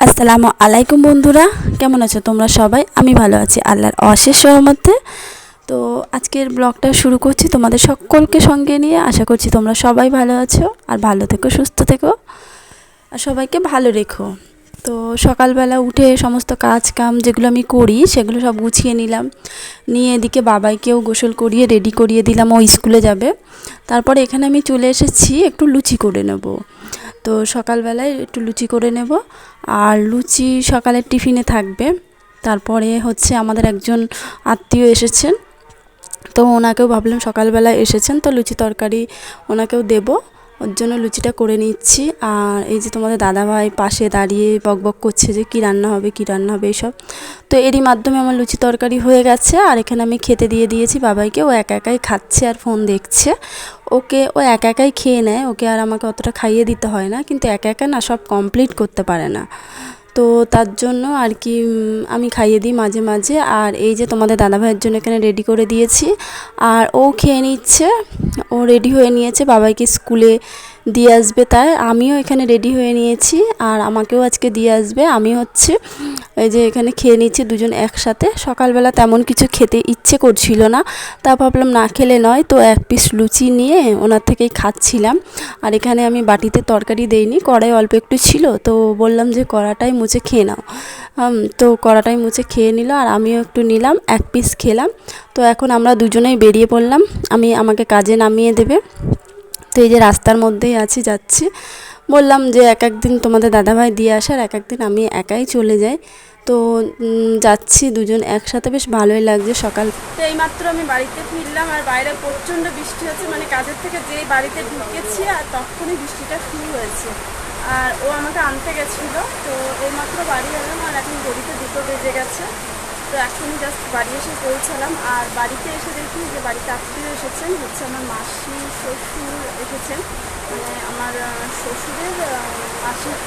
আসসালামু আলাইকুম বন্ধুরা, কেমন আছো তোমরা সবাই? আমি ভালো আছি আল্লাহর অশেষ রহমতে। তো আজকের ব্লগটা শুরু করছি তোমাদের সকলকে সঙ্গে নিয়ে। আশা করছি তোমরা সবাই ভালো আছো আর ভালো থেকো, সুস্থ থেকো আর সবাইকে ভালো রেখো। তো সকালবেলা উঠে সমস্ত কাজ কাম যেগুলো আমি করি সেগুলো সব গুছিয়ে নিলাম, নিয়ে এদিকে বাবাইকেও গোসল করিয়ে রেডি করিয়ে দিলাম, ও স্কুলে যাবে। তারপরে এখানে আমি চলে এসেছি একটু লুচি করে নেব। তো সকালবেলায় একটু লুচি করে নেব, আর লুচি সকালের টিফিনে থাকবে। তারপরে হচ্ছে আমাদের একজন আত্মীয় এসেছেন, তো ওনাকেও ভাবলাম সকালবেলায় এসেছেন তো লুচি তরকারি ওনাকেও দেব, ওর জন্য লুচিটা করে নিচ্ছি। আর এই যে তোমাদের দাদাভাই পাশে দাঁড়িয়ে বকবক করছে যে কী রান্না হবে কী রান্না হবে এইসব। তো এরই মাধ্যমে আমার লুচি তরকারি হয়ে গেছে, আর এখানে আমি খেতে দিয়ে দিয়েছি বাবাইকে। ও একা একাই খাচ্ছে আর ফোন দেখছে। ও একা একাই খেয়ে নেয়, ওকে আর আমাকে অতটা খাইয়ে দিতে হয় না, কিন্তু একা একা না সব কমপ্লিট করতে পারে না। তো তার জন্য আর কি আমি খাইয়ে দিই মাঝে মাঝে। আর এই যে তোমাদের দাদাভাইয়ের জন্য এখানে রেডি করে দিয়েছি, আর ও খেয়ে নিচ্ছে। ও রেডি হয়ে নিয়েছে, বাবাইকে স্কুলে দিয়ে আসবে, তাই আমিও এখানে রেডি হয়ে নিয়েছি, আর আমাকেও আজকে দিয়ে আসবে। আমি হচ্ছে এই যে এখানে খেয়ে নিচ্ছি দুজন একসাথে। সকালবেলা তেমন কিছু খেতে ইচ্ছে করছিল না, তা ভাবলাম না খেলে নয়, তো এক পিস লুচি নিয়ে ওনার থেকেই খাচ্ছিলাম। আর এখানে আমি বাটিতে তরকারি দেইনি, কড়াই অল্প একটু ছিল, তো বললাম যে কড়াটাই মুছে খেয়ে নাও। তো কড়াটাই মুছে খেয়ে নিল, আর আমিও একটু নিলাম, এক পিস খেলাম। তো এখন আমরা দুজনেই বেরিয়ে পড়লাম, আমাকে কাজে নামিয়ে দেবে। তো এই যে রাস্তার মধ্যেই আছি, যাচ্ছি। বললাম যে এক একদিন তোমাদের দাদাভাই দিয়ে আসার, এক একদিন আমি একাই চলে যাই। তো যাচ্ছি দুজন একসাথে, বেশ ভালোই লাগছে। সকাল তো এইমাত্র আমি বাড়িতে ফিরলাম, আর বাইরে প্রচণ্ড বৃষ্টি হচ্ছে, মানে কাজের থেকে যেই বাড়িতে ঢুকেছি আর তখনই বৃষ্টিটা শুরু হয়েছে। আর ও আমাকে আনতে গেছিলো, তো এইমাত্র বাড়ি এলাম, আর এখন ঘড়িতে 2টো বেজে গেছে। তো এখনই জাস্ট বাড়ি এসে পৌঁছালাম। আর বাড়িতে এসে দেখি যে বাড়িতে আত্মীয় এসেছেন, হচ্ছে আমার মাসি শ্বশুর এসেছেন, মানে আমার শ্বশুরের মাসির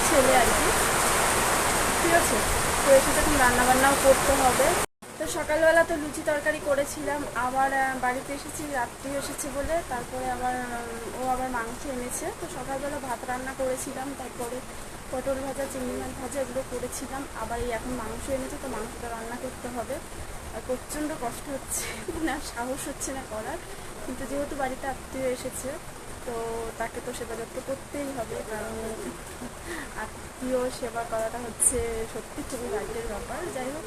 ছেলে আর কি, ঠিক আছে। তো এসে এখন রান্নাবান্নাও করতে হবে। তো সকালবেলা তো লুচি তরকারি করেছিলাম, আবার বাড়িতে এসেছি রাত্রি এসেছে বলে, তারপরে আবার ও আবার মাংস এনেছে। তো সকালবেলা ভাত রান্না করেছিলাম, তারপরে পটল ভাজা চিংড়ি মাছ ভাজা এগুলো করেছিলাম, আবার এই এখন মাংস এনেছে, তো মাংসটা রান্না করতে হবে। আর প্রচণ্ড কষ্ট হচ্ছে না, সাহস হচ্ছে না করার, কিন্তু যেহেতু বাড়িতে আত্মীয় এসেছে তো তাকে তো সেবা যত্ন করতেই হবে, কারণ আত্মীয় সেবা করাটা হচ্ছে সত্যি খুবই রাজ্যের ব্যাপার। যাই হোক,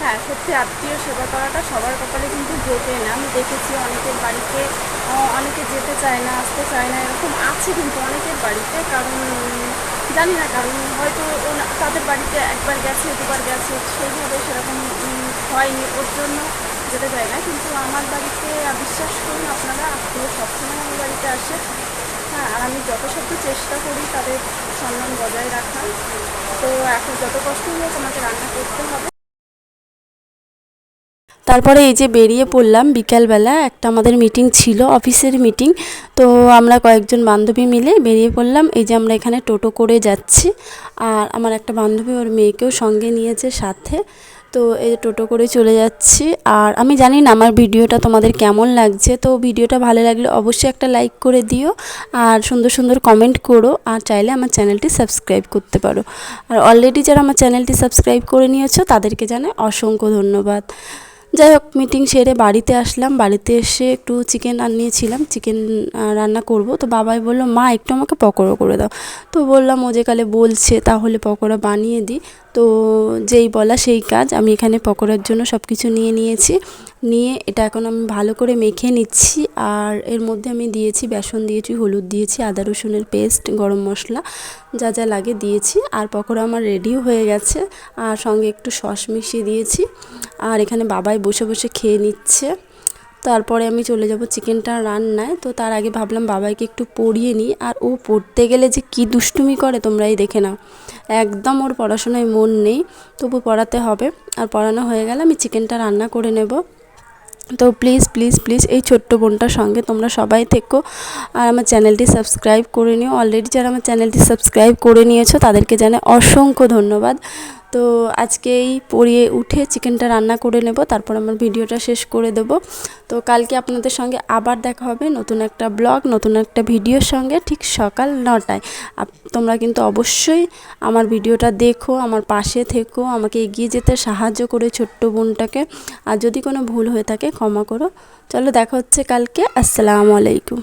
হ্যাঁ সত্যি আত্মীয় সেবা করাটা সবার কপালে কিন্তু জোটে না। আমি দেখেছি অনেকের বাড়িতে অনেকে যেতে চায় না, আসতে চায় না, এরকম আছে কিন্তু অনেকের বাড়িতে, কারণ জানি না, কারণ হয়তো তাদের বাড়িতে একবার গেছে দুবার গেছে, সেইভাবে সেরকম হয়নি, ওর জন্য যেতে চায় না। কিন্তু আমার বাড়িতে বিশ্বাস করুন আপনারা, আত্মীয় সবসময় আমার বাড়িতে আসে। হ্যাঁ, আর আমি যথাসাধ্য চেষ্টা করি তাদের সম্মান বজায় রাখার। তো এখন যত কষ্টই হোক আমাকে রান্না করতে হবে। তারপরে এই যে বেরিয়ে পড়লাম বিকালবেলা, একটা আমাদের মিটিং ছিল, অফিসের মিটিং। তো আমরা কয়েকজন বান্ধবী মিলে বেরিয়ে পড়লাম। এই যে আমরা এখানে টোটো করে যাচ্ছি, আর আমার একটা বান্ধবী ওর মেয়েকেও সঙ্গে নিয়েছে সাথে। তো এই যে টোটো করে চলে যাচ্ছি। আর আমি জানি না আমার ভিডিওটা তোমাদের কেমন লাগছে, তো ভিডিওটা ভালো লাগলে অবশ্যই একটা লাইক করে দিও, আর সুন্দর সুন্দর কমেন্ট করো, আর চাইলে আমার চ্যানেলটি সাবস্ক্রাইব করতে পারো। আর অলরেডি যারা আমার চ্যানেলটি সাবস্ক্রাইব করে নিয়েছো তাদেরকে জানাই অসংখ্য ধন্যবাদ। যাই হোক, মিটিং সেরে বাড়িতে আসলাম। বাড়িতে এসে একটু চিকেন আনিয়েছিলাম, চিকেন রান্না করব। তো বাবাই বললো মা একটু আমাকে পকোড়া করে দাও। তো বললাম ও যে কালে বলছে তাহলে পকোড়া বানিয়ে দিই। তো যেই বলা সেই কাজ, আমি এখানে পকোড়ার জন্য সব কিছু নিয়ে নিয়েছি। নিয়ে এটা এখন আমি ভালো করে মেখে নিচ্ছি। আর এর মধ্যে আমি দিয়েছি বেসন, দিয়েছি হলুদ, দিয়েছি আদা রসুনের পেস্ট, গরম মশলা যা যা লাগে দিয়েছি। আর পকোড়া আমার রেডিও হয়ে গেছে, আর সঙ্গে একটু সস মিশিয়ে দিয়েছি। আর এখানে বাবাই বসে বসে খেয়ে নিচ্ছে। তারপরে আমি চলে যাব চিকেনটা রান্নায়। তো তার আগে ভাবলাম বাবাইকে একটু পড়িয়ে নিই। আর ও পড়তে গেলে যে কী দুষ্টুমি করে তোমরাই দেখে নাও, একদম ওর পড়াশোনায় মন নেই, তবু পড়াতে হবে। আর পড়ানো হয়ে গেলে আমি চিকেনটা রান্না করে নেব। তো প্লিজ প্লিজ প্লিজ এই ছোট্ট বোনটার সঙ্গে তোমরা সবাই থেকো, আর আমার চ্যানেলটি সাবস্ক্রাইব করে নিও। অলরেডি যারা আমার চ্যানেলটি সাবস্ক্রাইব করে নিয়েছো তাদেরকে জানাই অসংখ্য ধন্যবাদ। তো আজকেই পড়িয়ে উঠে চিকেনটা রান্না করে নেব, তারপর আমার ভিডিওটা শেষ করে দেব। তো কালকে আপনাদের সঙ্গে আবার দেখা হবে নতুন একটা ব্লগ, নতুন একটা ভিডিওর সঙ্গে, ঠিক সকাল 9টায়। তোমরা কিন্তু অবশ্যই আমার ভিডিওটা দেখো, আমার পাশে থেকো, আমাকে এগিয়ে যেতে সাহায্য করে ছোট্ট বোনটাকে। আর যদি কোনো ভুল হয়ে থাকে ক্ষমা করো। চলো দেখা হচ্ছে কালকে। আসসালামু আলাইকুম।